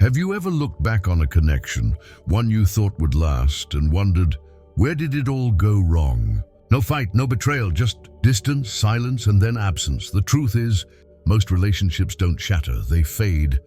Have you ever looked back on a connection, one you thought would last, and wondered, where did it all go wrong? No fight, no betrayal, just distance, silence, and then absence. The truth is, most relationships don't shatter, they fade.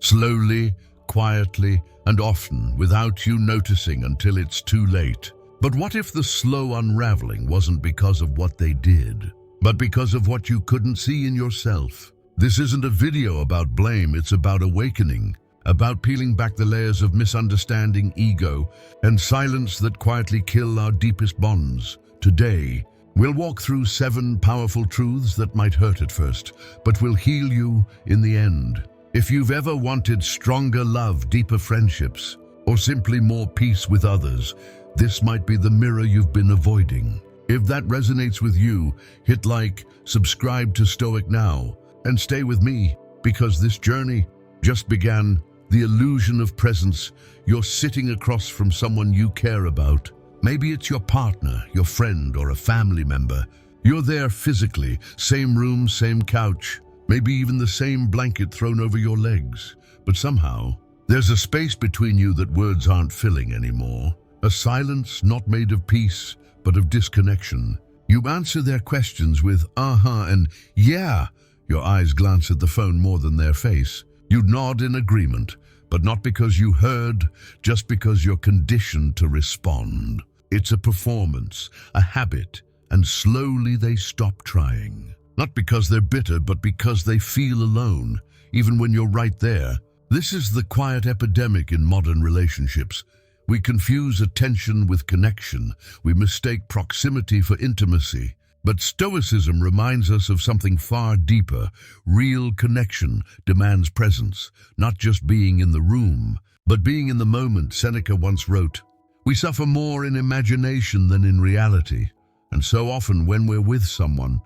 Slowly, quietly, and often without you noticing until it's too late. But what if the slow unraveling wasn't because of what they did, but because of what you couldn't see in yourself? This isn't a video about blame, it's about awakening, about peeling back the layers of misunderstanding, ego, and silence that quietly kill our deepest bonds. Today, we'll walk through 7 powerful truths that might hurt at first, but will heal you in the end. If you've ever wanted stronger love, deeper friendships, or simply more peace with others, this might be the mirror you've been avoiding. If that resonates with you, hit like, subscribe to Stoic now, and stay with me, because this journey just began. The illusion of presence. You're sitting across from someone you care about. Maybe it's your partner, your friend, or a family member. You're there physically, same room, same couch, maybe even the same blanket thrown over your legs. But somehow, there's a space between you that words aren't filling anymore. A silence not made of peace, but of disconnection. You answer their questions with uh-huh and yeah. Your eyes glance at the phone more than their face. You nod in agreement, but not because you heard, just because you're conditioned to respond. It's a performance, a habit, and slowly they stop trying. Not because they're bitter, but because they feel alone, even when you're right there. This is the quiet epidemic in modern relationships. We confuse attention with connection. We mistake proximity for intimacy. But Stoicism reminds us of something far deeper. Real connection demands presence, not just being in the room, but being in the moment. Seneca once wrote, "We suffer more in imagination than in reality." And so often when we're with someone,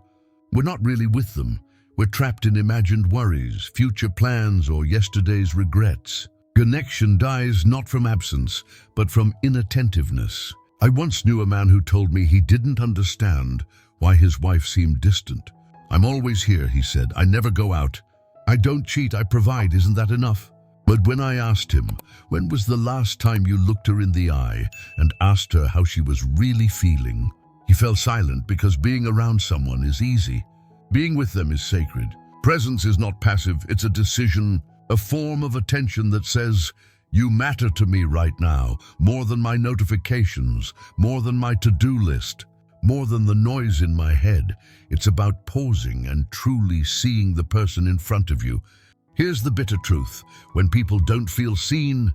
we're not really with them. We're trapped in imagined worries, future plans, or yesterday's regrets. Connection dies not from absence, but from inattentiveness. I once knew a man who told me he didn't understand why his wife seemed distant. "I'm always here," he said. "I never go out. I don't cheat, I provide. Isn't that enough?" But when I asked him, when was the last time you looked her in the eye and asked her how she was really feeling, he fell silent, because being around someone is easy. Being with them is sacred. Presence is not passive, it's a decision, a form of attention that says, you matter to me right now, more than my notifications, more than my to-do list, more than the noise in my head. It's about pausing and truly seeing the person in front of you. Here's the bitter truth. When people don't feel seen,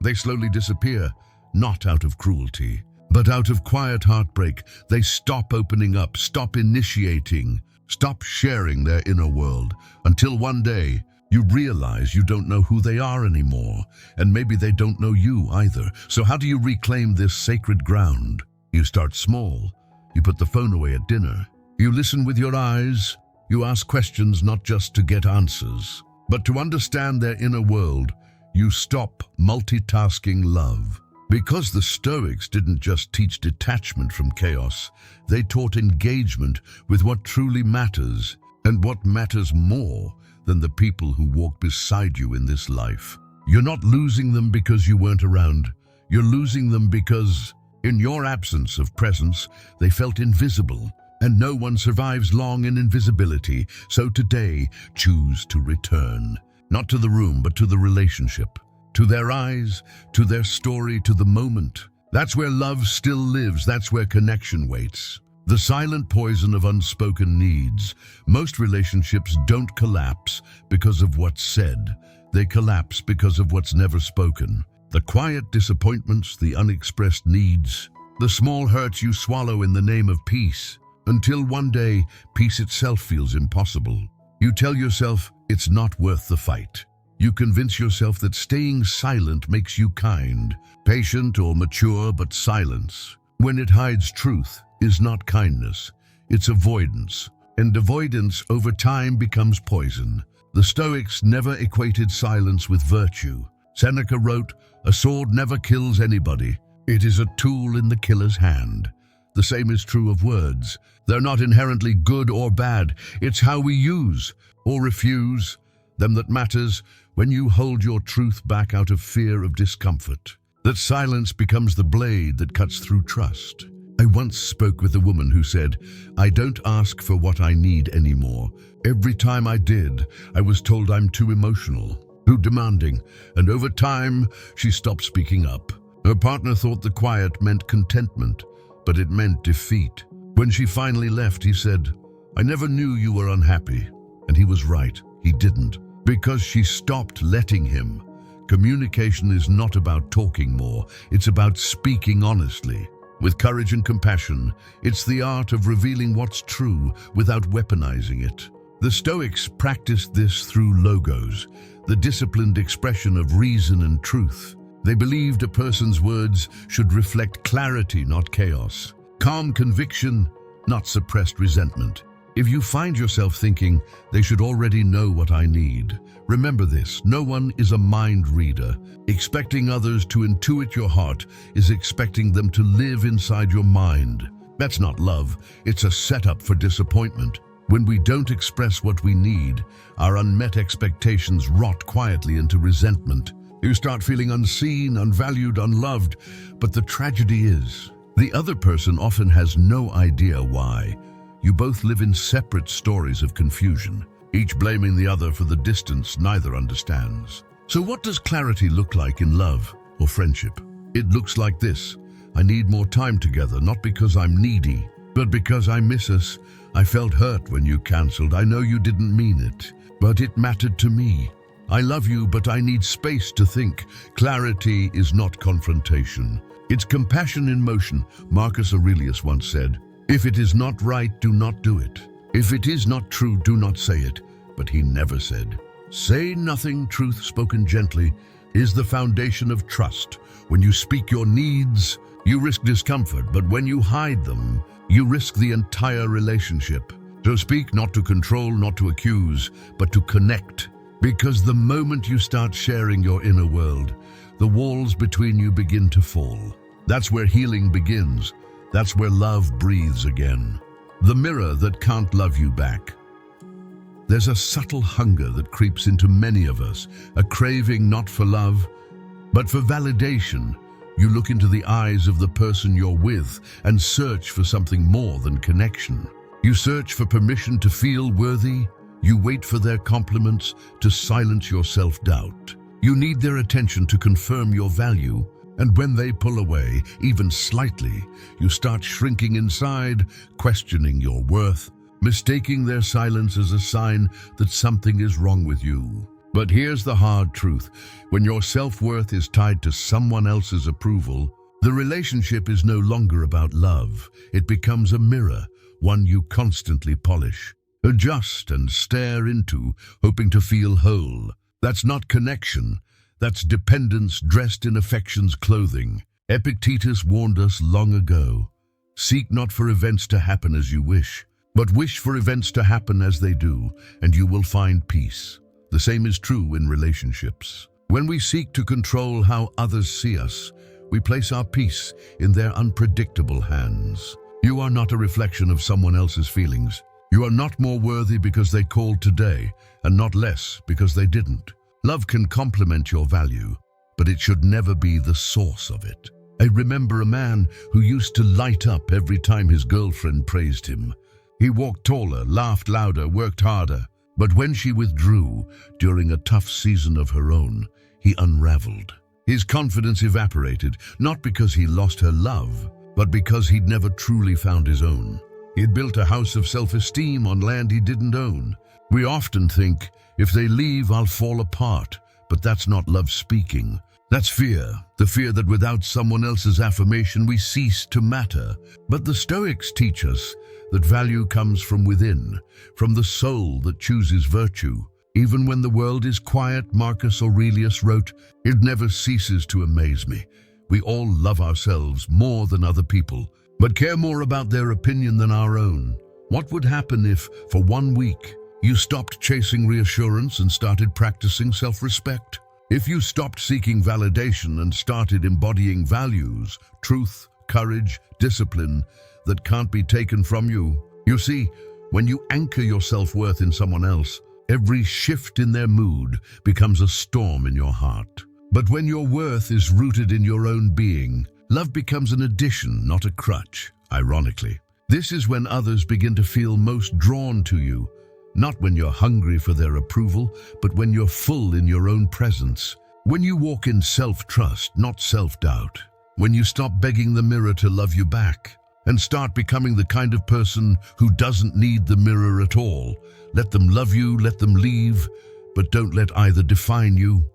they slowly disappear, not out of cruelty, but out of quiet heartbreak. They stop opening up, stop initiating, stop sharing their inner world, until one day you realize you don't know who they are anymore, and maybe they don't know you either. So how do you reclaim this sacred ground? You start small. You put the phone away at dinner. You listen with your eyes. You ask questions not just to get answers, but to understand their inner world. You stop multitasking love. Because the Stoics didn't just teach detachment from chaos, they taught engagement with what truly matters, and what matters more than the people who walk beside you in this life. You're not losing them because you weren't around. You're losing them because, in your absence of presence, they felt invisible. And no one survives long in invisibility. So today, choose to return. Not to the room, but to the relationship. To their eyes, to their story, to the moment. That's where love still lives. That's where connection waits. The silent poison of unspoken needs. Most relationships don't collapse because of what's said. They collapse because of what's never spoken. The quiet disappointments, the unexpressed needs, the small hurts you swallow in the name of peace. Until one day, peace itself feels impossible. You tell yourself it's not worth the fight. You convince yourself that staying silent makes you kind, patient, or mature, but silence, when it hides truth, is not kindness. It's avoidance. And avoidance over time becomes poison. The Stoics never equated silence with virtue. Seneca wrote, "A sword never kills anybody. It is a tool in the killer's hand." The same is true of words. They're not inherently good or bad. It's how we use or refuse them that matters. when you hold your truth back out of fear of discomfort. That silence becomes the blade that cuts through trust. I once spoke with a woman who said, "I don't ask for what I need anymore. Every time I did, I was told I'm too emotional, too demanding, and over time, she stopped speaking up." Her partner thought the quiet meant contentment, but it meant defeat. When she finally left, he said, "I never knew you were unhappy." And he was right, he didn't, because she stopped letting him. Communication is not about talking more, it's about speaking honestly. With courage and compassion, it's the art of revealing what's true without weaponizing it. The Stoics practiced this through logos, the disciplined expression of reason and truth. They believed a person's words should reflect clarity, not chaos. Calm conviction, not suppressed resentment. If you find yourself thinking, "They should already know what I need," remember this: no one is a mind reader. Expecting others to intuit your heart is expecting them to live inside your mind. That's not love, it's a setup for disappointment. When we don't express what we need, our unmet expectations rot quietly into resentment. You start feeling unseen, unvalued, unloved, but the tragedy is, the other person often has no idea why. You both live in separate stories of confusion, each blaming the other for the distance neither understands. So what does clarity look like in love or friendship? It looks like this: I need more time together, not because I'm needy, but because I miss us. I felt hurt when you canceled. I know you didn't mean it, but it mattered to me. I love you, but I need space to think. Clarity is not confrontation. It's compassion in motion. Marcus Aurelius once said, "If it is not right, do not do it. If it is not true, do not say it." But he never said, "Say nothing." Truth spoken gently is the foundation of trust. When you speak your needs, you risk discomfort, but when you hide them, you risk the entire relationship. So speak not to control, not to accuse, but to connect. Because the moment you start sharing your inner world, the walls between you begin to fall. That's where healing begins. That's where love breathes again. The mirror that can't love you back. There's a subtle hunger that creeps into many of us, a craving not for love, but for validation. You look into the eyes of the person you're with and search for something more than connection. You search for permission to feel worthy. You wait for their compliments to silence your self-doubt. You need their attention to confirm your value. And when they pull away, even slightly, you start shrinking inside, questioning your worth, mistaking their silence as a sign that something is wrong with you. But here's the hard truth. When your self-worth is tied to someone else's approval, the relationship is no longer about love. It becomes a mirror, one you constantly polish, adjust, and stare into, hoping to feel whole. That's not connection. That's dependence dressed in affection's clothing. Epictetus warned us long ago, "Seek not for events to happen as you wish, but wish for events to happen as they do, and you will find peace." The same is true in relationships. When we seek to control how others see us, we place our peace in their unpredictable hands. You are not a reflection of someone else's feelings. You are not more worthy because they called today, and not less because they didn't. Love can complement your value, but it should never be the source of it. I remember a man who used to light up every time his girlfriend praised him. He walked taller, laughed louder, worked harder. But when she withdrew during a tough season of her own, he unraveled. His confidence evaporated, not because he lost her love, but because he'd never truly found his own. He'd built a house of self-esteem on land he didn't own. We often think, if they leave, I'll fall apart. But that's not love speaking. That's fear. The fear that without someone else's affirmation, we cease to matter. But the Stoics teach us that value comes from within, from the soul that chooses virtue. Even when the world is quiet, Marcus Aurelius wrote, "It never ceases to amaze me. We all love ourselves more than other people, but care more about their opinion than our own." What would happen if, for 1 week, you stopped chasing reassurance and started practicing self-respect? If you stopped seeking validation and started embodying values, truth, courage, discipline that can't be taken from you? You see, when you anchor your self-worth in someone else, Every shift in their mood becomes a storm in your heart. But when your worth is rooted in your own being, love becomes an addition, not a crutch, ironically. This is when others begin to feel most drawn to you, not when you're hungry for their approval, but when you're full in your own presence. When you walk in self-trust, not self-doubt. When you stop begging the mirror to love you back and start becoming the kind of person who doesn't need the mirror at all. Let them love you, let them leave, but don't let either define you.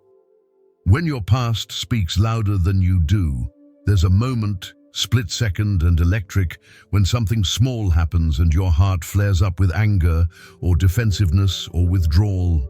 When your past speaks louder than you do, there's a moment, split second and electric, when something small happens and your heart flares up with anger or defensiveness or withdrawal.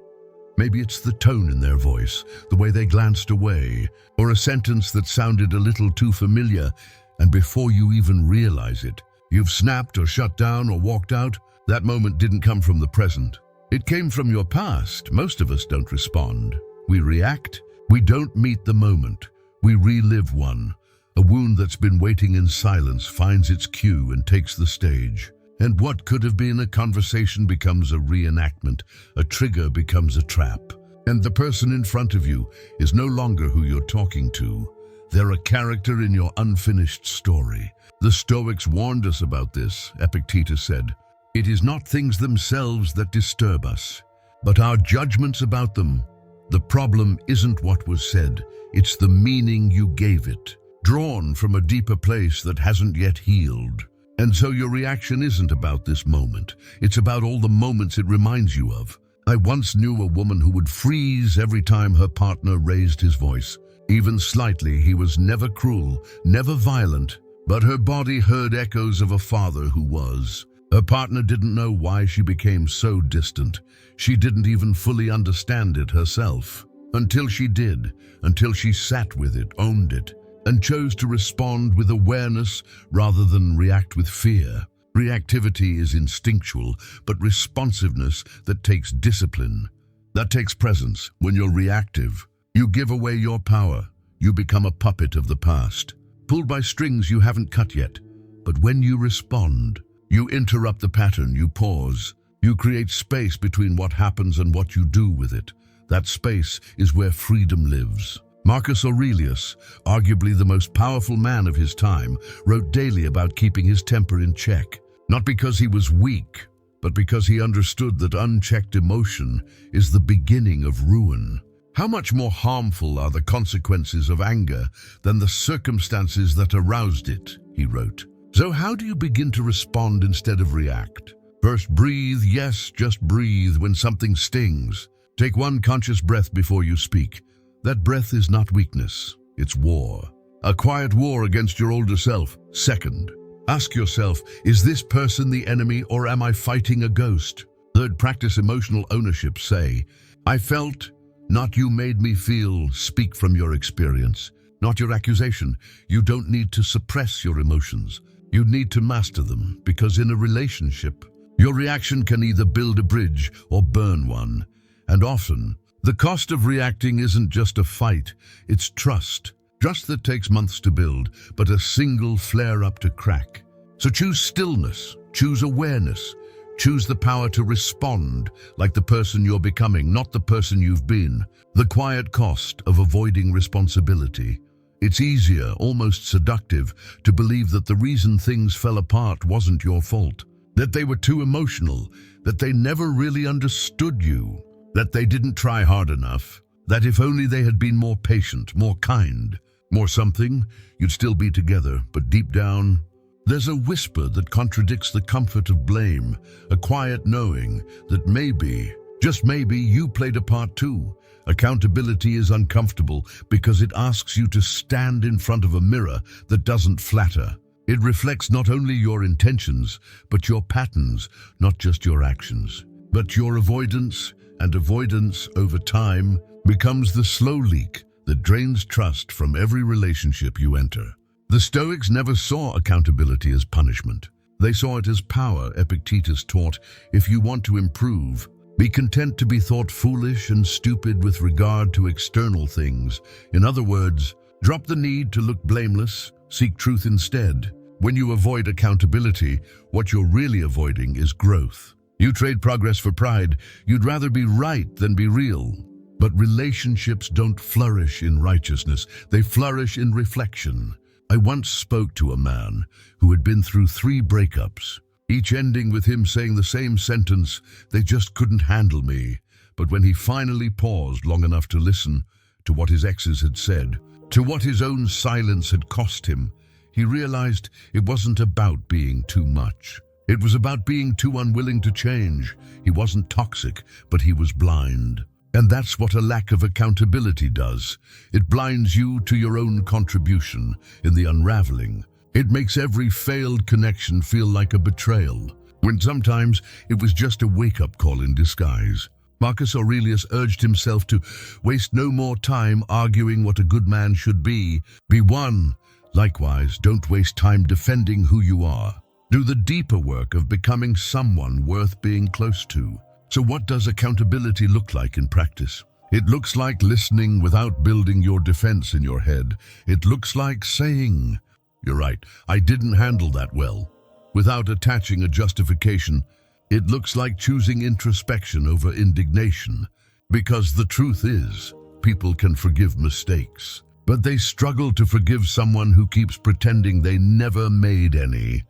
Maybe it's the tone in their voice, the way they glanced away, or a sentence that sounded a little too familiar, and before you even realize it, you've snapped or shut down or walked out. That moment didn't come from the present. It came from your past. Most of us don't respond. We react. We don't meet the moment. We relive one. A wound that's been waiting in silence finds its cue and takes the stage. And what could have been a conversation becomes a reenactment. A trigger becomes a trap. And the person in front of you is no longer who you're talking to. They're a character in your unfinished story. The Stoics warned us about this. Epictetus said, "It is not things themselves that disturb us, but our judgments about them. The problem isn't what was said, it's the meaning you gave it, drawn from a deeper place that hasn't yet healed." And so your reaction isn't about this moment. It's about all the moments it reminds you of. I once knew a woman who would freeze every time her partner raised his voice. Even slightly, he was never cruel, never violent, but her body heard echoes of a father who was. Her partner didn't know why she became so distant. She didn't even fully understand it herself. Until she did, until she sat with it, owned it, and chose to respond with awareness rather than react with fear. Reactivity is instinctual, but responsiveness that takes discipline. That takes presence. When you're reactive, you give away your power. You become a puppet of the past, pulled by strings you haven't cut yet. But when you respond, you interrupt the pattern, you pause. You create space between what happens and what you do with it. That space is where freedom lives. Marcus Aurelius, arguably the most powerful man of his time, wrote daily about keeping his temper in check. Not because he was weak, but because he understood that unchecked emotion is the beginning of ruin. How much more harmful are the consequences of anger than the circumstances that aroused it, he wrote. So how do you begin to respond instead of react? First, breathe, yes, just breathe when something stings. Take one conscious breath before you speak. That breath is not weakness, it's war. A quiet war against your older self. Second, ask yourself, is this person the enemy or am I fighting a ghost? Third, practice emotional ownership. Say, I felt, not you made me feel. Speak from your experience, not your accusation. You don't need to suppress your emotions. You need to master them, because in a relationship, your reaction can either build a bridge or burn one. And often, the cost of reacting isn't just a fight, it's trust. Trust that takes months to build, but a single flare-up to crack. So choose stillness, choose awareness, choose the power to respond like the person you're becoming, not the person you've been. The quiet cost of avoiding responsibility. It's easier, almost seductive, to believe that the reason things fell apart wasn't your fault, that they were too emotional, that they never really understood you, that they didn't try hard enough, that if only they had been more patient, more kind, more something, you'd still be together. But deep down, there's a whisper that contradicts the comfort of blame, a quiet knowing that maybe, just maybe, you played a part too. Accountability is uncomfortable because it asks you to stand in front of a mirror that doesn't flatter. It reflects not only your intentions, but your patterns, not just your actions. But your avoidance, and avoidance over time becomes the slow leak that drains trust from every relationship you enter. The Stoics never saw accountability as punishment. They saw it as power. Epictetus taught, if you want to improve, be content to be thought foolish and stupid with regard to external things. In other words, drop the need to look blameless, seek truth instead. When you avoid accountability, what you're really avoiding is growth. You trade progress for pride. You'd rather be right than be real. But relationships don't flourish in righteousness. They flourish in reflection. I once spoke to a man who had been through 3 breakups, each ending with him saying the same sentence, "They just couldn't handle me." But when he finally paused long enough to listen to what his exes had said, to what his own silence had cost him, he realized it wasn't about being too much. It was about being too unwilling to change. He wasn't toxic, but he was blind. And that's what a lack of accountability does. It blinds you to your own contribution in the unraveling. It makes every failed connection feel like a betrayal, when sometimes it was just a wake-up call in disguise. Marcus Aurelius urged himself to waste no more time arguing what a good man should be. Be one. Likewise, don't waste time defending who you are. Do the deeper work of becoming someone worth being close to. So what does accountability look like in practice? It looks like listening without building your defense in your head. It looks like saying, "You're right, I didn't handle that well," without attaching a justification. It looks like choosing introspection over indignation. Because the truth is, people can forgive mistakes, but they struggle to forgive someone who keeps pretending they never made any.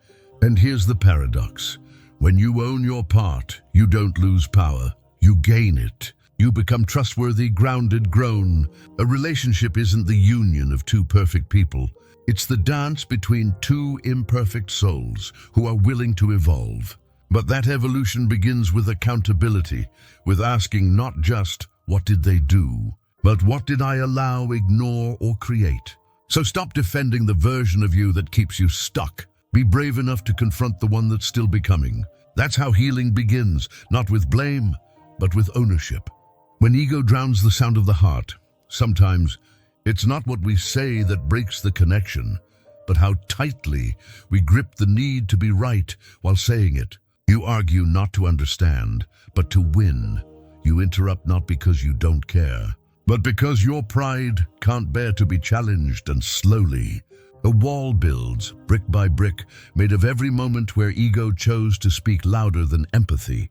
And here's the paradox. When you own your part, you don't lose power, you gain it. You become trustworthy, grounded, grown. A relationship isn't the union of 2 perfect people. It's the dance between 2 imperfect souls who are willing to evolve. But that evolution begins with accountability, with asking not just, what did they do, but what did I allow, ignore, or create? So stop defending the version of you that keeps you stuck. Be brave enough to confront the one that's still becoming. That's how healing begins, not with blame, but with ownership. When ego drowns the sound of the heart, sometimes it's not what we say that breaks the connection, but how tightly we grip the need to be right while saying it. You argue not to understand, but to win. You interrupt not because you don't care, but because your pride can't bear to be challenged, and slowly, a wall builds, brick by brick, made of every moment where ego chose to speak louder than empathy.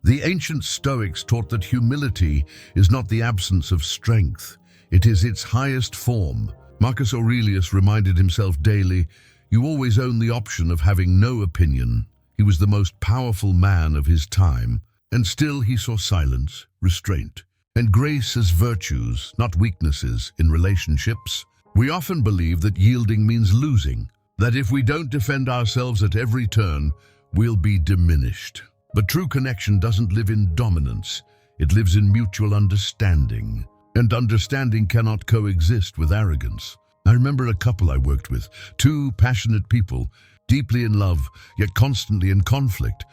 The ancient Stoics taught that humility is not the absence of strength, it is its highest form. Marcus Aurelius reminded himself daily, you always own the option of having no opinion. He was the most powerful man of his time, and still he saw silence, restraint, and grace as virtues, not weaknesses, in relationships. We often believe that yielding means losing, that if we don't defend ourselves at every turn, we'll be diminished. But true connection doesn't live in dominance, it lives in mutual understanding. And understanding cannot coexist with arrogance. I remember a couple I worked with, 2 passionate people, deeply in love, yet constantly in conflict.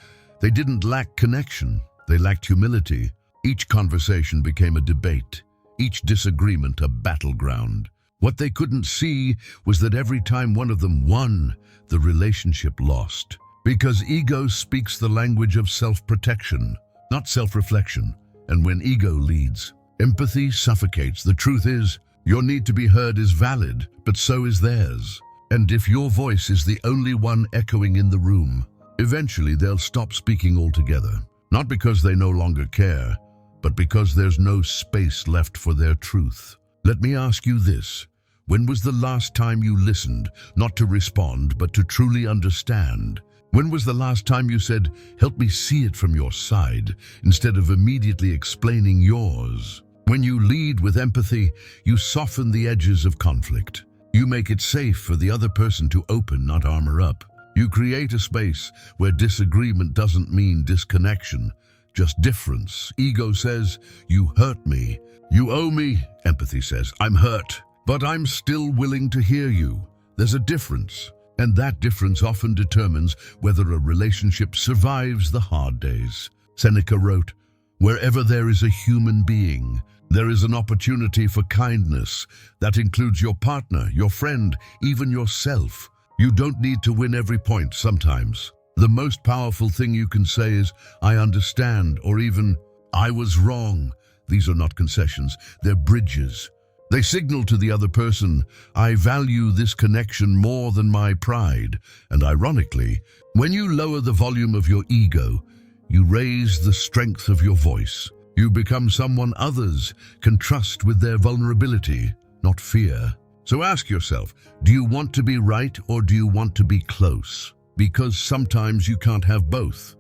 They didn't lack connection, they lacked humility. Each conversation became a debate, each disagreement a battleground. What they couldn't see was that every time one of them won, the relationship lost. Because ego speaks the language of self-protection, not self-reflection. And when ego leads, empathy suffocates. The truth is, your need to be heard is valid, but so is theirs. And if your voice is the only one echoing in the room, eventually they'll stop speaking altogether. Not because they no longer care, but because there's no space left for their truth. Let me ask you this. When was the last time you listened, not to respond, but to truly understand? When was the last time you said, help me see it from your side, instead of immediately explaining yours? When you lead with empathy, you soften the edges of conflict. You make it safe for the other person to open, not armor up. You create a space where disagreement doesn't mean disconnection, just difference. Ego says, you hurt me. You owe me. Empathy says, I'm hurt, but I'm still willing to hear you. There's a difference. And that difference often determines whether a relationship survives the hard days. Seneca wrote, wherever there is a human being, there is an opportunity for kindness. That includes your partner, your friend, even yourself. You don't need to win every point sometimes. The most powerful thing you can say is, I understand, or even, I was wrong. These are not concessions, they're bridges. They signal to the other person, I value this connection more than my pride. And ironically, when you lower the volume of your ego, You raise the strength of your voice. You become someone others can trust with their vulnerability, not fear. So ask yourself, do you want to be right or do you want to be close? Because sometimes you can't have both.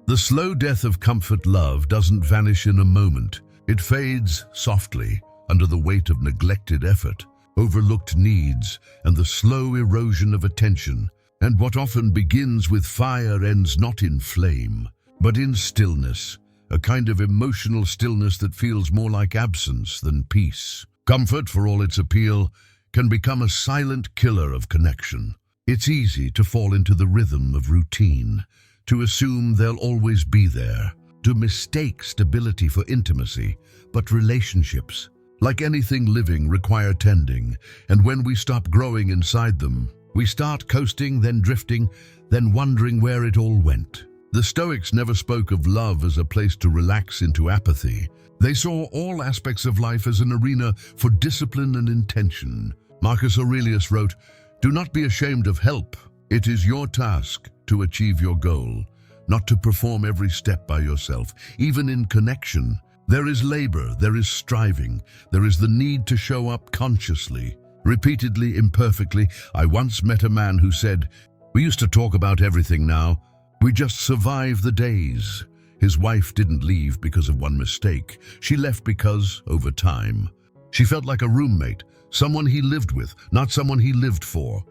The slow death of comfort love doesn't vanish in a moment. It fades softly under the weight of neglected effort, overlooked needs, and the slow erosion of attention. And what often begins with fire ends not in flame, but in stillness, a kind of emotional stillness that feels more like absence than peace. Comfort, for all its appeal, can become a silent killer of connection. It's easy to fall into the rhythm of routine, to assume they'll always be there, to mistake stability for intimacy. But relationships, like anything living, require tending, and when we stop growing inside them, we start coasting, then drifting, then wondering where it all went. The Stoics never spoke of love as a place to relax into apathy. They saw all aspects of life as an arena for discipline and intention. Marcus Aurelius wrote, "Do not be ashamed of help. It is your task to achieve your goal, not to perform every step by yourself. Even in connection, there is labor, there is striving, there is the need to show up consciously, repeatedly, imperfectly." I once met a man who said, "We used to talk about everything now. We just survive the days." His wife didn't leave because of one mistake. She left because, over time, she felt like a roommate, someone he lived with, not someone he lived for.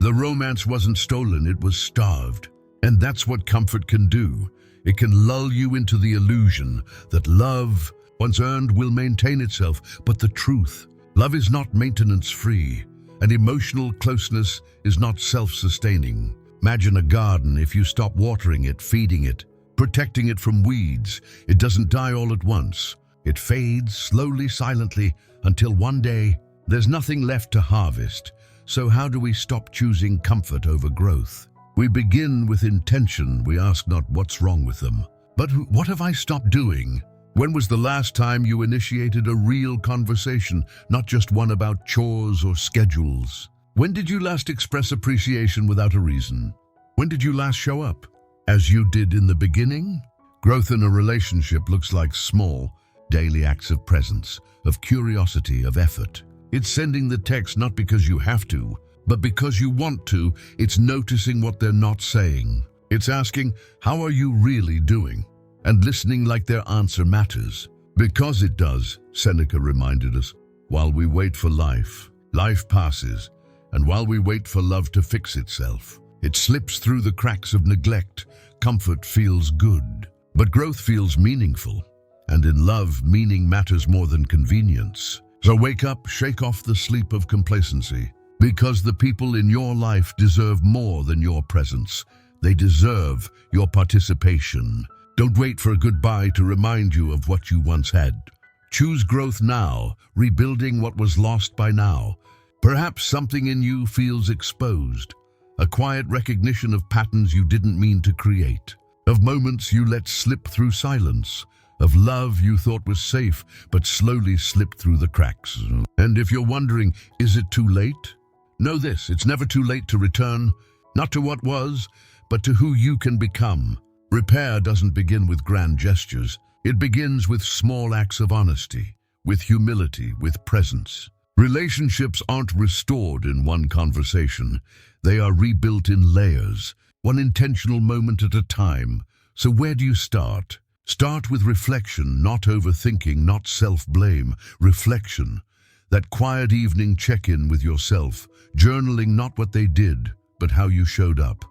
The romance wasn't stolen, it was starved. And that's what comfort can do. It can lull you into the illusion that love, once earned, will maintain itself. But the truth, love is not maintenance-free, and emotional closeness is not self-sustaining. Imagine a garden. If you stop watering it, feeding it, protecting it from weeds, it doesn't die all at once. It fades slowly, silently, until one day there's nothing left to harvest. So how do we stop choosing comfort over growth? We begin with intention. We ask not what's wrong with them, but what have I stopped doing? When was the last time you initiated a real conversation, not just one about chores or schedules? When did you last express appreciation without a reason? When did you last show up as you did in the beginning? Growth in a relationship looks like small, daily acts of presence, of curiosity, of effort. It's sending the text not because you have to, but because you want to. It's noticing what they're not saying. It's asking, how are you really doing? And listening like their answer matters. Because it does, Seneca reminded us. While we wait for life, life passes. And while we wait for love to fix itself, it slips through the cracks of neglect. Comfort feels good, but growth feels meaningful. And in love, meaning matters more than convenience. So wake up, shake off the sleep of complacency. Because the people in your life deserve more than your presence. They deserve your participation. Don't wait for a goodbye to remind you of what you once had. Choose growth now, rebuilding what was lost by now. Perhaps something in you feels exposed, a quiet recognition of patterns you didn't mean to create, of moments you let slip through silence, of love you thought was safe but slowly slipped through the cracks. And if you're wondering, is it too late? Know this, it's never too late to return, not to what was, but to who you can become. Repair doesn't begin with grand gestures. It begins with small acts of honesty, with humility, with presence. Relationships aren't restored in one conversation. They are rebuilt in layers, one intentional moment at a time. So where do you start? Start with reflection, not overthinking, not self-blame. Reflection. That quiet evening check-in with yourself, journaling not what they did, but how you showed up.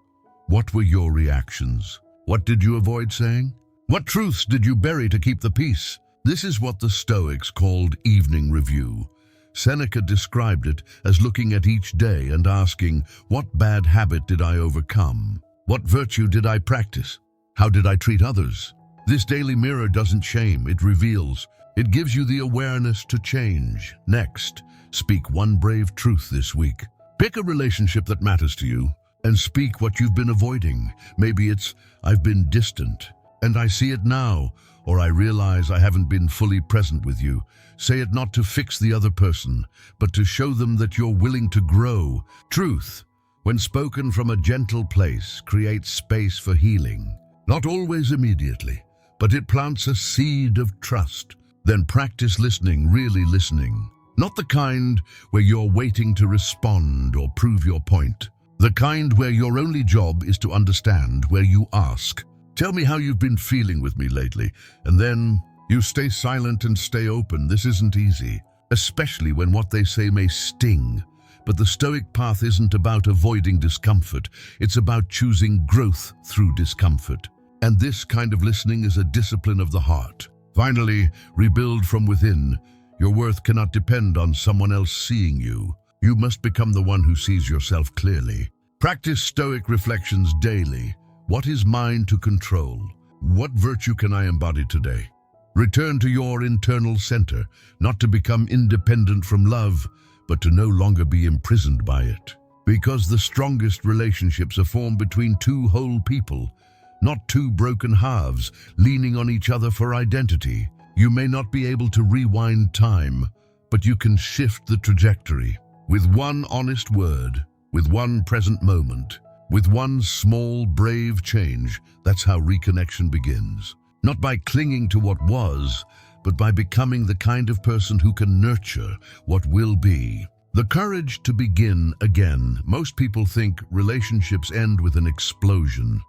What were your reactions? What did you avoid saying? What truths did you bury to keep the peace? This is what the Stoics called evening review. Seneca described it as looking at each day and asking, what bad habit did I overcome? What virtue did I practice? How did I treat others? This daily mirror doesn't shame, it reveals. It gives you the awareness to change. Next, speak one brave truth this week. Pick a relationship that matters to you and speak what you've been avoiding. Maybe it's, I've been distant and I see it now, or I realize I haven't been fully present with you. Say it not to fix the other person, but to show them that you're willing to grow. Truth, when spoken from a gentle place, creates space for healing. Not always immediately, but it plants a seed of trust. Then practice listening, really listening. Not the kind where you're waiting to respond or prove your point. The kind where your only job is to understand, where you ask, "Tell me how you've been feeling with me lately," and then you stay silent and stay open. This isn't easy, especially when what they say may sting. But the Stoic path isn't about avoiding discomfort. It's about choosing growth through discomfort. And this kind of listening is a discipline of the heart. Finally, rebuild from within. Your worth cannot depend on someone else seeing you. You must become the one who sees yourself clearly. Practice Stoic reflections daily. What is mine to control? What virtue can I embody today? Return to your internal center, not to become independent from love, but to no longer be imprisoned by it. Because the strongest relationships are formed between two whole people, not two broken halves leaning on each other for identity. You may not be able to rewind time, but you can shift the trajectory. With one honest word, with one present moment, with one small, brave change. That's how reconnection begins. Not by clinging to what was, but by becoming the kind of person who can nurture what will be. The courage to begin again. Most people think relationships end with an explosion,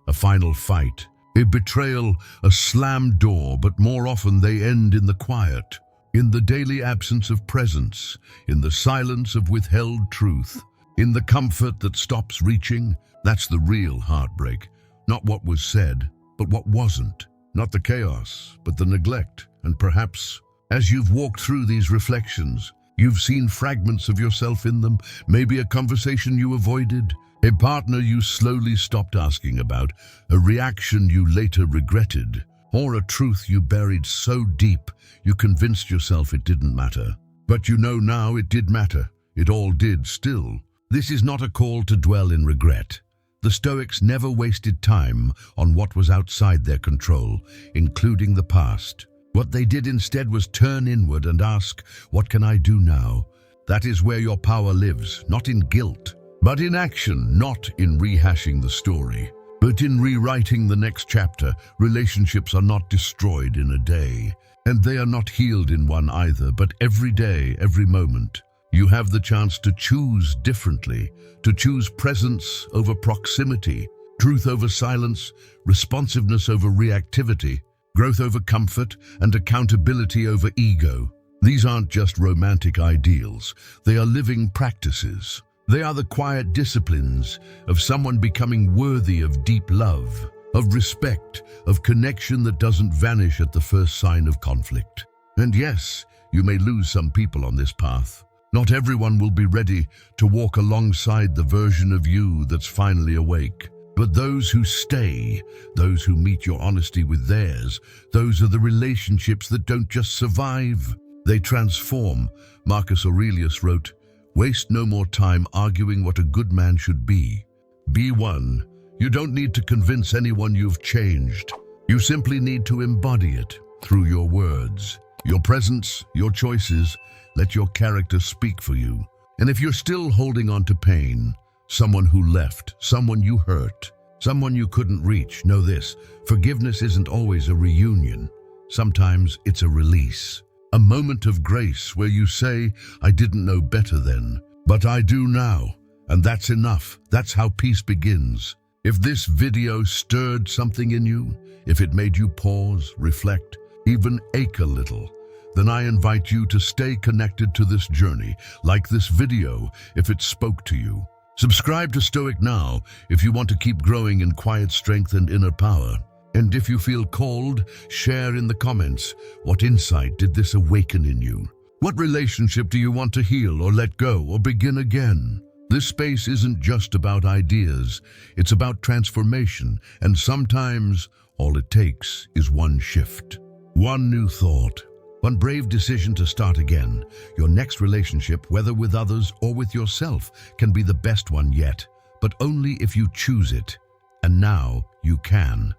a final fight, a betrayal, a slammed door, but more often they end in the quiet, in the daily absence of presence, in the silence of withheld truth, in the comfort that stops reaching. That's the real heartbreak. Not what was said, but what wasn't. Not the chaos, but the neglect. And perhaps, as you've walked through these reflections, you've seen fragments of yourself in them. Maybe a conversation you avoided, a partner you slowly stopped asking about, a reaction you later regretted, or a truth you buried so deep you convinced yourself it didn't matter. But you know now it did matter. It all did still. This is not a call to dwell in regret. The Stoics never wasted time on what was outside their control, including the past. What they did instead was turn inward and ask, "What can I do now?" That is where your power lives, not in guilt, but in action, not in rehashing the story, but in rewriting the next chapter. Relationships are not destroyed in a day, and they are not healed in one either, but every day, every moment. You have the chance to choose differently, to choose presence over proximity, truth over silence, responsiveness over reactivity, growth over comfort, and accountability over ego. These aren't just romantic ideals. They are living practices. They are the quiet disciplines of someone becoming worthy of deep love, of respect, of connection that doesn't vanish at the first sign of conflict. And yes, you may lose some people on this path. Not everyone will be ready to walk alongside the version of you that's finally awake. But those who stay, those who meet your honesty with theirs, those are the relationships that don't just survive, they transform. Marcus Aurelius wrote, "Waste no more time arguing what a good man should be. Be one." You don't need to convince anyone you've changed. You simply need to embody it through your words, your presence, your choices. Let your character speak for you. And if you're still holding on to pain, someone who left, someone you hurt, someone you couldn't reach, know this: forgiveness isn't always a reunion. Sometimes it's a release, a moment of grace where you say, "I didn't know better then, but I do now." And that's enough. That's how peace begins. If this video stirred something in you, if it made you pause, reflect, even ache a little, then I invite you to stay connected to this journey. Like this video if it spoke to you. Subscribe to Stoic now if you want to keep growing in quiet strength and inner power. And if you feel called, share in the comments. What insight did this awaken in you? What relationship do you want to heal or let go or begin again? This space isn't just about ideas. It's about transformation. And sometimes all it takes is one shift, one new thought, one brave decision to start again. Your next relationship, whether with others or with yourself, can be the best one yet, but only if you choose it. And now you can.